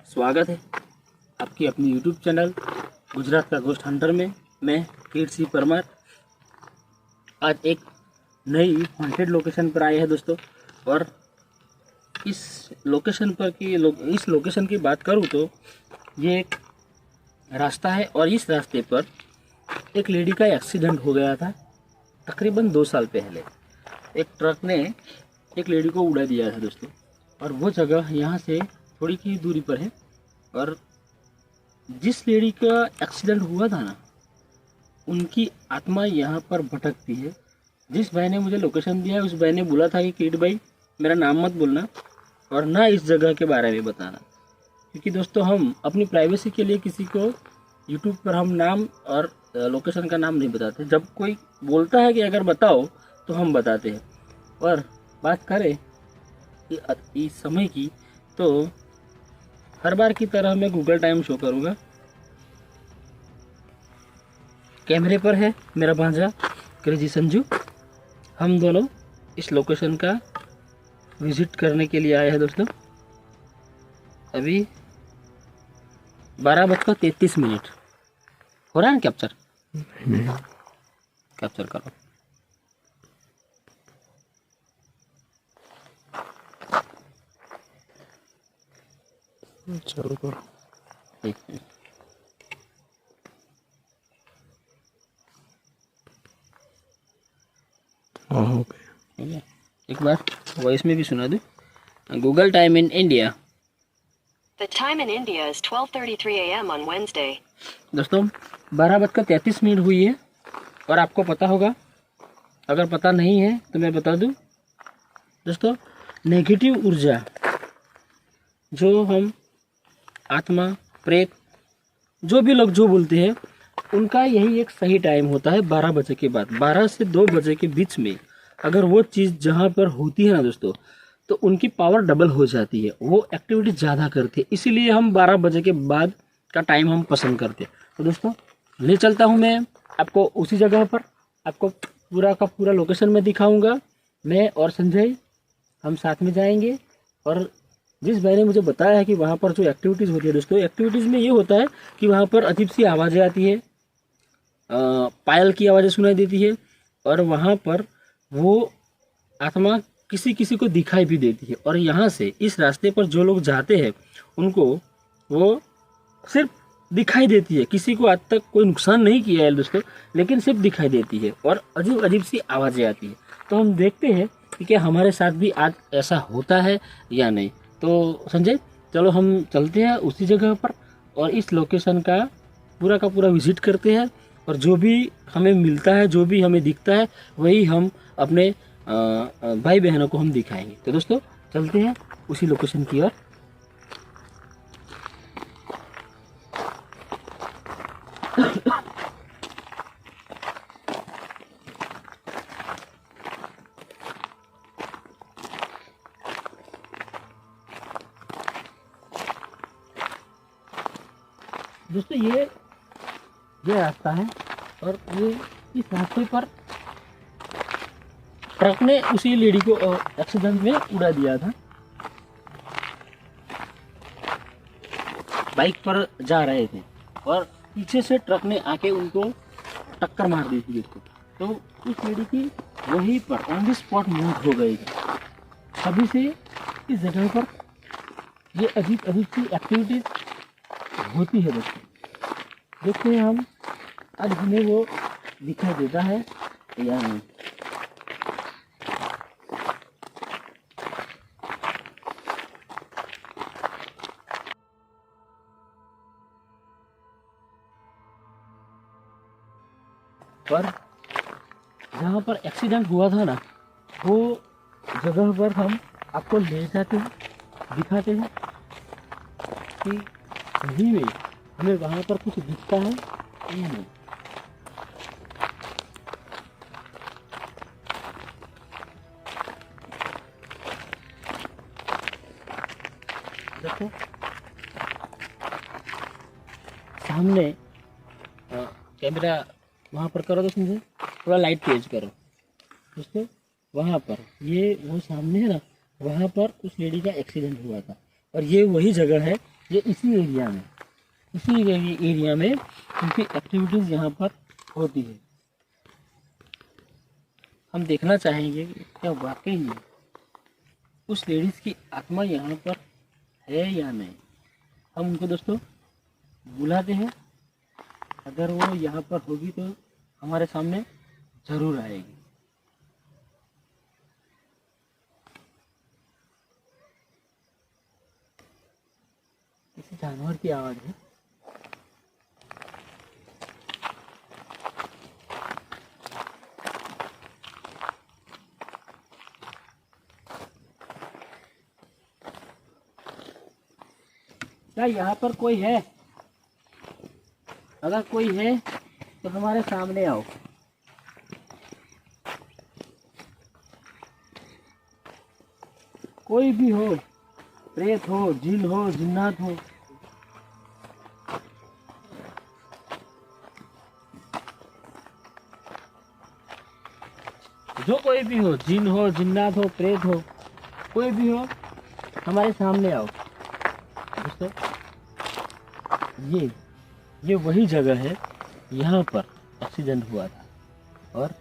स्वागत है आपकी अपनी यूट्यूब चैनल गुजरात का घोस्ट हंटर में। मैं कीर्ति परमार आज एक नई हॉन्टेड लोकेशन पर आए हैं दोस्तों। और इस लोकेशन की बात करूं तो ये एक रास्ता है और इस रास्ते पर एक लेडी का एक्सीडेंट हो गया था तकरीबन 2 साल पहले। एक ट्रक ने एक लेडी को उड़ा दिया था दोस्तों। और वो जगह यहाँ से थोड़ी की दूरी पर है। और जिस लेडी का एक्सीडेंट हुआ था ना, उनकी आत्मा यहाँ पर भटकती है। जिस भाई ने मुझे लोकेशन दिया उस भाई ने बोला था कि किट भाई मेरा नाम मत बोलना और ना इस जगह के बारे में बताना, क्योंकि दोस्तों हम अपनी प्राइवेसी के लिए किसी को यूट्यूब पर हम नाम और लोकेशन का नाम नहीं बताते। जब कोई बोलता है कि अगर बताओ तो हम बताते हैं। और बात करें इस समय की तो हर बार की तरह मैं गूगल टाइम शो करूँगा। कैमरे पर है मेरा भांजा क्रेजी संजू। हम दोनों इस लोकेशन का विजिट करने के लिए आए हैं दोस्तों। अभी 12:33 हो रहा है ना कैप्चर? कैप्चर करो। चालू करो। एक मिनट। हाँ हो गया। ठीक है, एक बार वॉइस में भी सुना दूँ। Google time in India. The time in India is 12:33 a.m. on Wednesday. दोस्तों 12:33 हुई है। और आपको पता होगा, अगर पता नहीं है तो मैं बता दूं दोस्तों, नेगेटिव ऊर्जा जो हम आत्मा प्रेत जो भी लोग जो बोलते हैं उनका यही एक सही टाइम होता है 12 बजे के बाद। 12 से 2 बजे के बीच में अगर वो चीज़ जहाँ पर होती है ना दोस्तों, तो उनकी पावर डबल हो जाती है, वो एक्टिविटी ज़्यादा करती है। इसीलिए हम 12 बजे के बाद का टाइम हम पसंद करते हैं। तो दोस्तों ले चलता हूँ मैं आपको उसी जगह पर। आपको पूरा का पूरा लोकेशन में दिखाऊंगा। मैं और संजय हम साथ में जाएंगे। और जिस भाई ने मुझे बताया है कि वहाँ पर जो एक्टिविटीज़ होती है दोस्तों, एक्टिविटीज़ में ये होता है कि वहाँ पर अजीब सी आवाज़ें आती है, पायल की आवाज़ें सुनाई देती है। और वहाँ पर वो आत्मा किसी किसी को दिखाई भी देती है। और यहाँ से इस रास्ते पर जो लोग जाते हैं उनको वो सिर्फ दिखाई देती है। किसी को आज तक कोई नुकसान नहीं किया है दोस्तों, लेकिन सिर्फ दिखाई देती है और अजीब अजीब सी आवाज़ें आती है। तो हम देखते हैं कि क्या हमारे साथ भी आज ऐसा होता है या नहीं। तो संजय चलो हम चलते हैं उसी जगह पर और इस लोकेशन का पूरा विजिट करते हैं। और जो भी हमें मिलता है, जो भी हमें दिखता है, वही हम अपने भाई बहनों को हम दिखाएंगे। तो दोस्तों चलते हैं उसी लोकेशन की ओर। दोस्तों ये रास्ता है और ये इस रास्ते पर ट्रक ने उसी लेडी को एक्सीडेंट में उड़ा दिया था। बाइक पर जा रहे थे और पीछे से ट्रक ने आके उनको टक्कर मार दी थी उसको। तो उस लेडी की वहीं पर ऑन द स्पॉट मौत हो गई थी। तभी से इस जगह पर ये अजीब अजीब सी एक्टिविटीज होती है दोस्तों। देखते हैं हम आज हमें वो दिखाई देता है या नहीं। पर जहाँ पर एक्सीडेंट हुआ था ना, वो जगह पर हम आपको ले जाते हैं, दिखाते हैं कि सही में हमें वहाँ पर कुछ दिखता है या नहीं। देखो सामने कैमरा वहाँ पर करो तो समझे, थोड़ा लाइट तेज करो दोस्तों। वहाँ पर ये वो सामने है ना, वहाँ पर उस लेडी का एक्सीडेंट हुआ था। और ये वही जगह है ये इसी एरिया में, उनकी एक्टिविटीज़ यहाँ पर होती है। हम देखना चाहेंगे कि क्या वाकई में उस लेडीज़ की आत्मा यहाँ पर है या नहीं। हम उनको दोस्तों बुलाते हैं, अगर वो यहाँ पर होगी तो हमारे सामने ज़रूर आएगी। किसी जानवर की आवाज़ है। क्या यहाँ पर कोई है? अगर कोई है तो हमारे सामने आओ। कोई भी हो, प्रेत हो, जिन हो, जिन्नात हो, जो कोई भी हो, जिन हो, जिन्नात हो, प्रेत हो, कोई भी हो, हमारे सामने आओ। दोस्तों ये वही जगह है, यहाँ पर एक्सीडेंट हुआ था और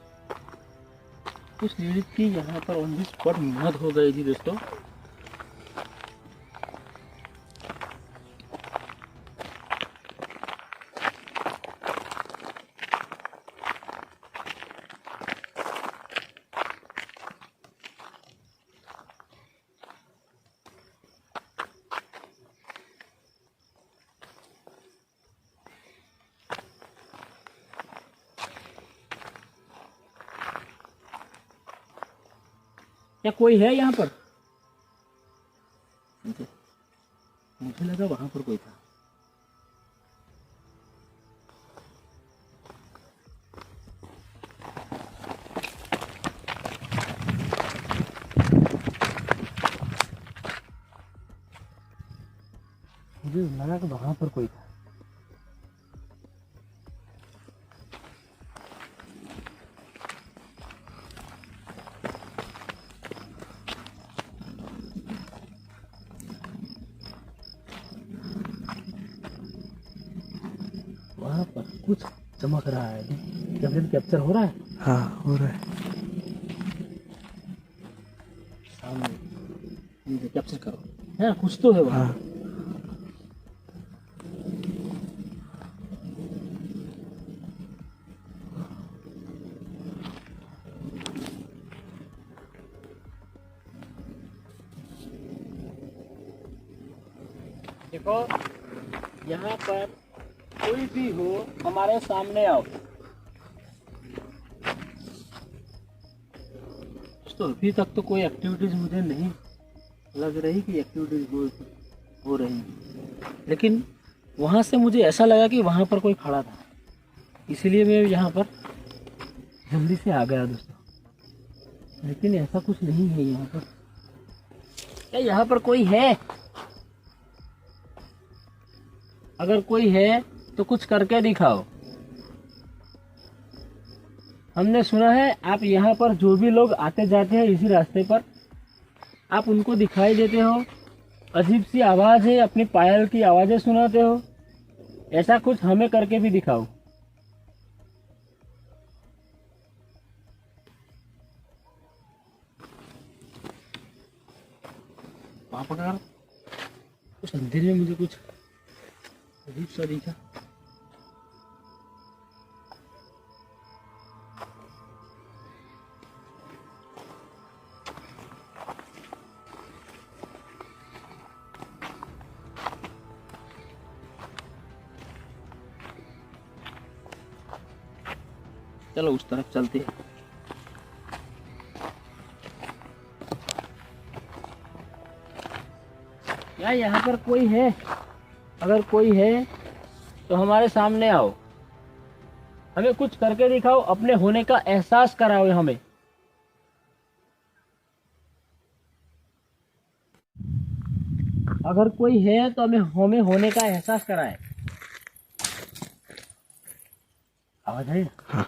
उस लेडीज की यहाँ पर ऑन द स्पॉट मौत हो गई थी दोस्तों। क्या कोई है यहाँ पर? मुझे लगा वहां पर कोई था। मुझे लगा कि वहां पर कोई था। वहां पर कुछ चमक रहा है। जब कैप्चर हो रहा है। हाँ हो रहा है। सामने कैप्चर करो। हाँ कुछ तो है वहाँ। हाँ देखो यहाँ पर कोई भी हो हमारे सामने आओ। तो अभी तक तो कोई एक्टिविटीज मुझे नहीं लग रही कि एक्टिविटीज हो रही है, लेकिन वहाँ से मुझे ऐसा लगा कि वहाँ पर कोई खड़ा था, इसीलिए मैं यहाँ पर जल्दी से आ गया दोस्तों। लेकिन ऐसा कुछ नहीं है यहाँ पर। क्या यहाँ पर कोई है? अगर कोई है तो कुछ करके दिखाओ। हमने सुना है आप यहाँ पर जो भी लोग आते जाते हैं इसी रास्ते पर, आप उनको दिखाई देते हो, अजीब सी आवाज़ है, अपनी पायल की आवाज़ें सुनाते हो। ऐसा कुछ हमें करके भी दिखाओ। वहाँ पर कुछ अंधेरे में मुझे कुछ अजीब सा दिखा। चलो उस तरफ चलते हैं। क्या यहाँ पर कोई है? अगर कोई है तो हमारे सामने आओ, हमें कुछ करके दिखाओ, अपने होने का एहसास कराओ हमें। अगर कोई है तो हमें होने का एहसास कराए। आवाज है? हाँ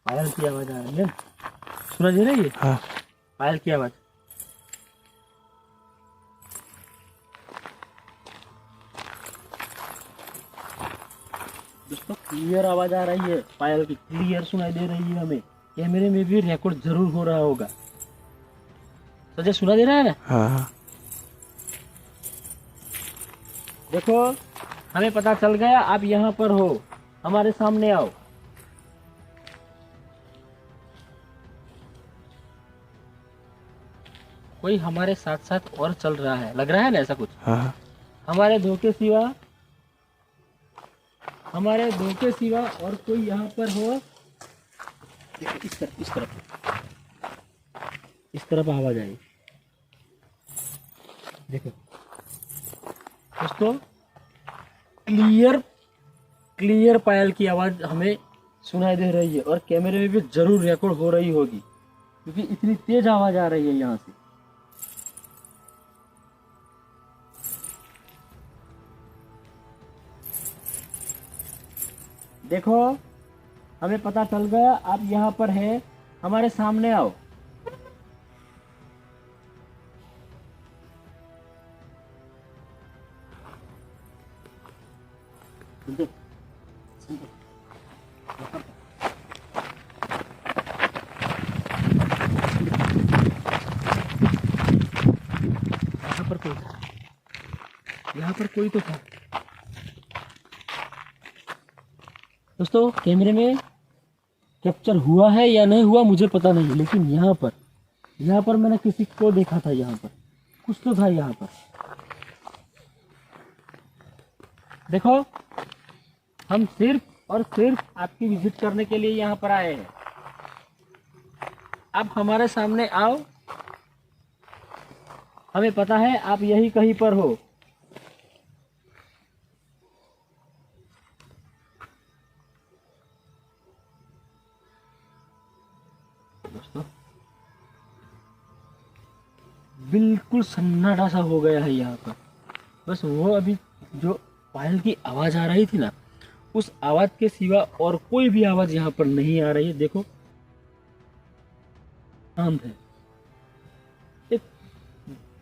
पायल की आवाज आ रही है। सुना दे रही है हाँ पायल की आवाज। दोस्तों क्लियर आवाज आ रही है पायल की, क्लियर सुनाई दे रही है हमें। कैमरे में भी रिकॉर्ड जरूर हो रहा होगा। सजा सुना दे रहा है ना? हाँ देखो हमें पता चल गया आप यहाँ पर हो, हमारे सामने आओ। कोई हमारे साथ साथ और चल रहा है, लग रहा है ना ऐसा कुछ। हाँ हमारे दो के सिवा और कोई यहाँ पर हो। देखो इस तरफ आवाज आई। देखो दोस्तों क्लियर पायल की आवाज हमें सुनाई दे रही है और कैमरे में भी जरूर रिकॉर्ड हो रही होगी, क्योंकि इतनी तेज आवाज आ रही है यहाँ से। देखो हमें पता चल गया आप यहाँ पर हैं, हमारे सामने आओ। यहाँ पर कोई तो था दोस्तों। कैमरे में कैप्चर हुआ है या नहीं हुआ मुझे पता नहीं, लेकिन यहाँ पर मैंने किसी को देखा था। यहाँ पर कुछ तो था यहाँ पर। देखो हम सिर्फ और सिर्फ आपकी विजिट करने के लिए यहाँ पर आए हैं। आप हमारे सामने आओ, हमें पता है आप यही कहीं पर हो। दोस्तों बिल्कुल सन्नाटा सा हो गया है यहाँ पर। बस वो अभी जो पायल की आवाज आ रही थी ना, उस आवाज के सिवा और कोई भी आवाज यहाँ पर नहीं आ रही है। देखो शांत है, एक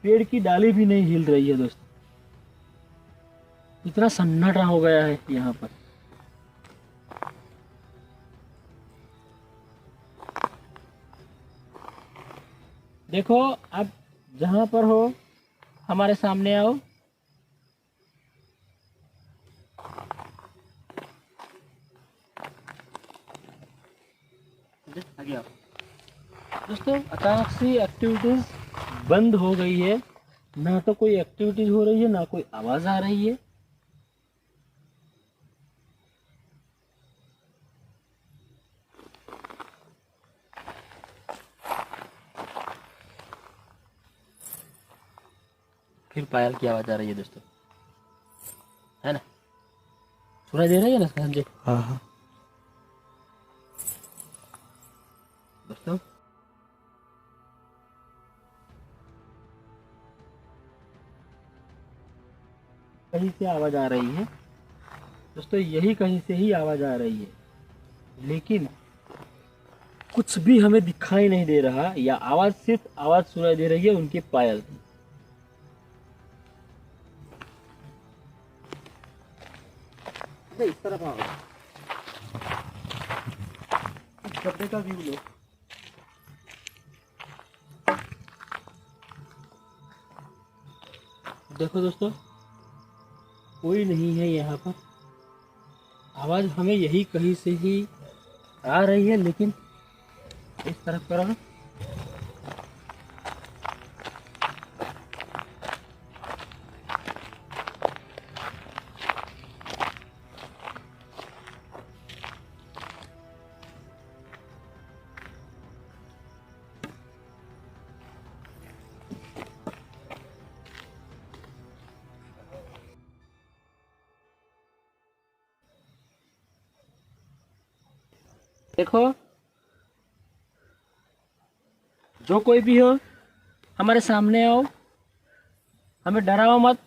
पेड़ की डाली भी नहीं हिल रही है दोस्तों। इतना सन्नाटा हो गया है यहाँ पर। देखो आप जहां पर हो हमारे सामने आओ। आगे आओ। दोस्तों अचानक से एक्टिविटीज बंद हो गई है, ना तो कोई एक्टिविटीज हो रही है ना कोई आवाज आ रही है। फिर पायल की आवाज आ रही है दोस्तों, है ना? सुनाई दे रही है ना संजय? हाँ हाँ दोस्तों कहीं से आवाज आ रही है दोस्तों, यही कहीं से ही आवाज आ रही है, लेकिन कुछ भी हमें दिखाई नहीं दे रहा, या आवाज सिर्फ आवाज सुनाई दे रही है उनकी पायल की। इस तरफ आओ, इस गड्ढे का व्यू लो। देखो दोस्तों कोई नहीं है यहाँ पर। आवाज हमें यही कहीं से ही आ रही है, लेकिन इस तरफ करो ना। देखो जो कोई भी हो हमारे सामने आओ, हमें डराओ मत।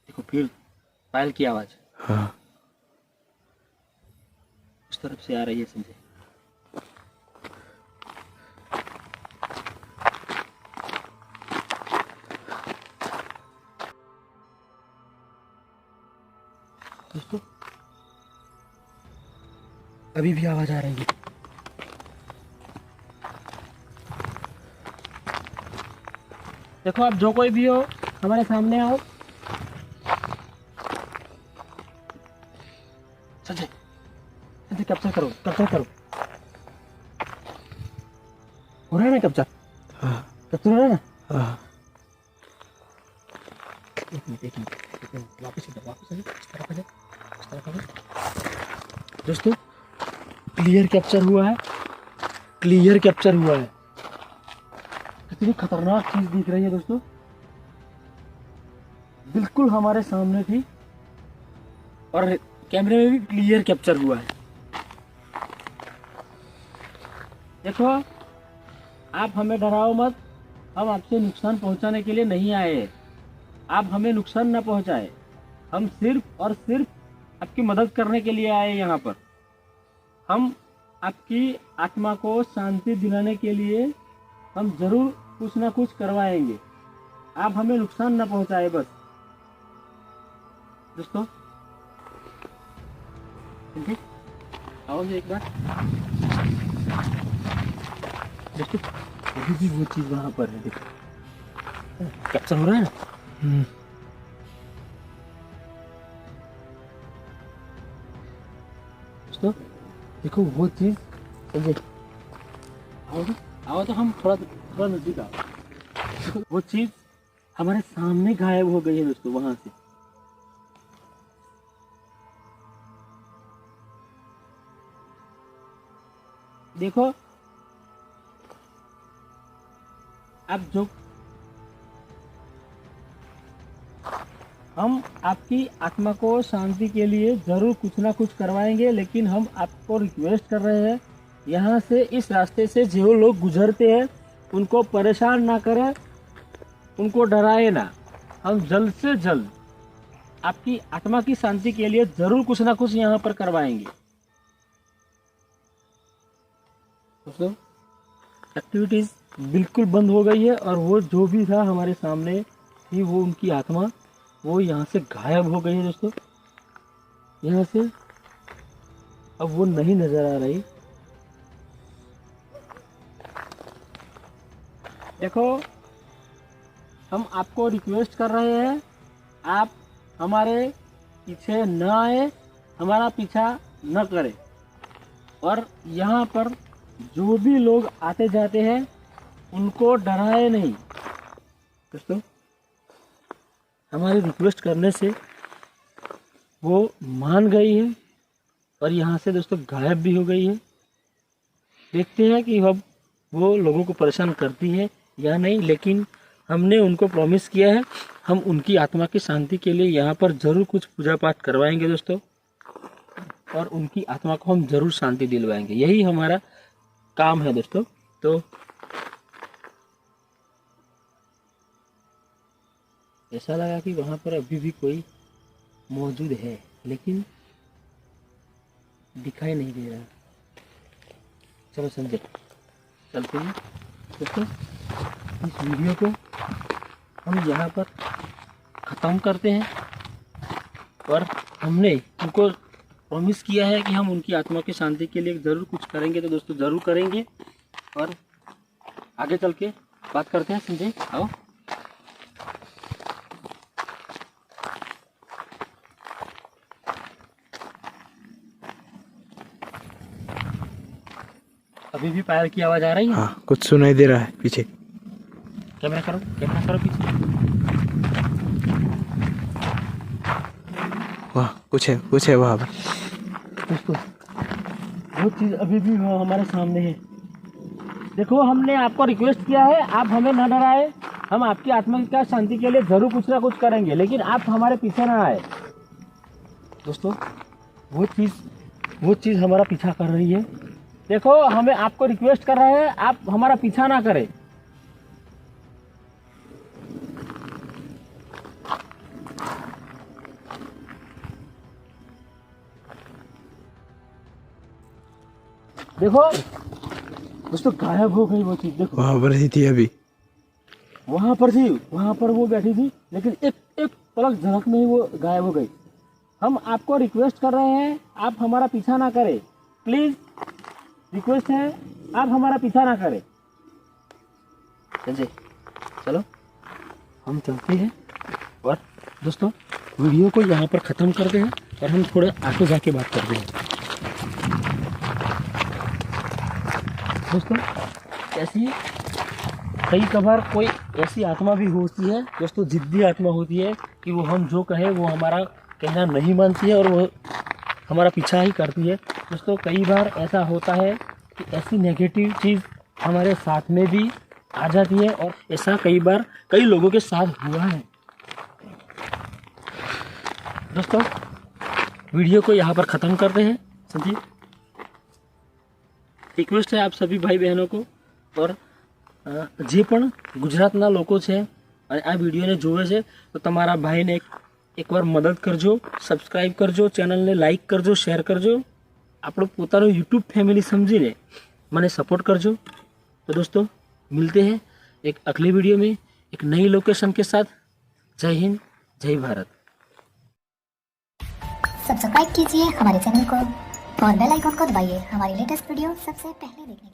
देखो फिर पायल की आवाज हाँ उस तरफ से आ रही है संजय। अभी भी आवाज आ रही है। देखो आप जो कोई भी हो हमारे सामने आओ। संजय संजय कैप्चर करो कैप्चर करो। हो रहा है ना कैप्चर? हाँ कैप्चर हो रहा है ना? हाँ। एक मिनट वापस आ जाओ इस तरफ आ जाओ इस तरफ आ जाओ। दोस्तों क्लियर कैप्चर हुआ है, क्लियर कैप्चर हुआ है। कितनी खतरनाक चीज दिख रही है दोस्तों, बिल्कुल हमारे सामने थी और कैमरे में भी क्लियर कैप्चर हुआ है। देखो आप हमें डराओ मत, हम आपसे नुकसान पहुंचाने के लिए नहीं आए। आप हमें नुकसान ना पहुंचाए, हम सिर्फ और सिर्फ आपकी मदद करने के लिए आए यहाँ पर। हम आपकी आत्मा को शांति दिलाने के लिए हम जरूर कुछ ना कुछ करवाएंगे। आप हमें नुकसान ना पहुंचाए बस। दोस्तों ठीक है, आओ जी एक बार। दोस्तों अभी भी वो चीज वहां पर है, देखो कैप्चर हो रहा है ना। दोस्तों देखो वो चीज, आओ तो हम थोड़ा थोड़ा नजदीक आओ। देखो वो चीज हमारे सामने गायब हो गई है दोस्तों वहां से। देखो आप जो हम आपकी आत्मा को शांति के लिए जरूर कुछ ना कुछ करवाएंगे, लेकिन हम आपको रिक्वेस्ट कर रहे हैं यहाँ से, इस रास्ते से जो लोग गुजरते हैं उनको परेशान ना करें, उनको डराए ना। हम जल्द से जल्द आपकी आत्मा की शांति के लिए जरूर कुछ ना कुछ यहाँ पर करवाएंगे। दोस्तों एक्टिविटीज बिल्कुल बंद हो गई है और वो जो भी था हमारे सामने थी वो उनकी आत्मा वो यहाँ से गायब हो गई है दोस्तों। यहाँ से अब वो नहीं नजर आ रही। देखो हम आपको रिक्वेस्ट कर रहे हैं, आप हमारे पीछे न आए, हमारा पीछा न करें, और यहाँ पर जो भी लोग आते जाते हैं उनको डराए नहीं। दोस्तों हमारी रिक्वेस्ट करने से वो मान गई है और यहाँ से दोस्तों गायब भी हो गई है। देखते हैं कि अब वो लोगों को परेशान करती है या नहीं, लेकिन हमने उनको प्रॉमिस किया है हम उनकी आत्मा की शांति के लिए यहाँ पर ज़रूर कुछ पूजा पाठ करवाएंगे दोस्तों, और उनकी आत्मा को हम ज़रूर शांति दिलवाएंगे। यही हमारा काम है दोस्तों। तो ऐसा लगा कि वहाँ पर अभी भी कोई मौजूद है, लेकिन दिखाई नहीं दे रहा। चलो संजय चलते हैं दोस्तों, इस वीडियो को हम यहाँ पर ख़त्म करते हैं। और हमने उनको प्रॉमिस किया है कि हम उनकी आत्मा की शांति के लिए ज़रूर कुछ करेंगे, तो दोस्तों ज़रूर करेंगे। और आगे चल के बात करते हैं। संजय आओ। अभी भी पैर की आवाज आ रही है? हाँ कुछ सुनाई दे रहा है पीछे। कैमरा करो पीछे। वाह कुछ है वहाँ पर। दोस्तों वो चीज़ अभी भी हमारे सामने है। देखो हमने आपको रिक्वेस्ट किया है आप हमें न डराए, हम आपकी आत्मा की शांति के लिए जरूर कुछ ना कुछ करेंगे, लेकिन आप हमारे पीछे ना आए। दोस्तों वो चीज़ हमारा पीछा कर रही है। देखो हमें आपको रिक्वेस्ट कर रहे हैं आप हमारा पीछा ना करें। देखो दोस्तों गायब हो गई वो चीज। देखो वहाँ पर ही थी अभी, वहां पर वो बैठी थी, लेकिन एक पलक झलक में ही वो गायब हो गई। हम आपको रिक्वेस्ट कर रहे हैं आप हमारा पीछा ना करें, प्लीज रिक्वेस्ट है, आप हमारा पीछा ना करें। संजय चलो हम चलते हैं और दोस्तों वीडियो को यहाँ पर ख़त्म करते हैं और हम थोड़े आगे जाके बात करते हैं। दोस्तों ऐसी कई कबार कोई ऐसी आत्मा भी होती है दोस्तों, जिद्दी आत्मा होती है कि वो हम जो कहे वो हमारा कहना नहीं मानती है और वो हमारा पीछा ही करती है। दोस्तों कई बार ऐसा होता है कि ऐसी नेगेटिव चीज़ हमारे साथ में भी आ जाती है और ऐसा कई बार कई लोगों के साथ हुआ है। दोस्तों वीडियो को यहाँ पर ख़त्म करते हैं। संजीव रिक्वेस्ट है आप सभी भाई बहनों को और જે પણ ગુજરાતના લોકો છે અને આ વિડીયોને જોવે છે તો તમારા ભાઈને એકવાર મદદ કરજો, સબસ્ક્રાઈબ કરજો, ચેનલને લાઈક કરજો, શેર કરજો, આપણો પોતાનો યુટ્યુબ ફેમિલી સમજીને મને સપોર્ટ કરજો। तो दोस्तों मिलते हैं एक अगले वीडियो में एक नई लोकेशन के साथ। जय हिंद, जय भारत। सब्सक्राइब कीजिए हमारे चैनल को और बेल आइकन को दबाइए हमारी लेटेस्ट वीडियो सबसे पहले देखने के लिए।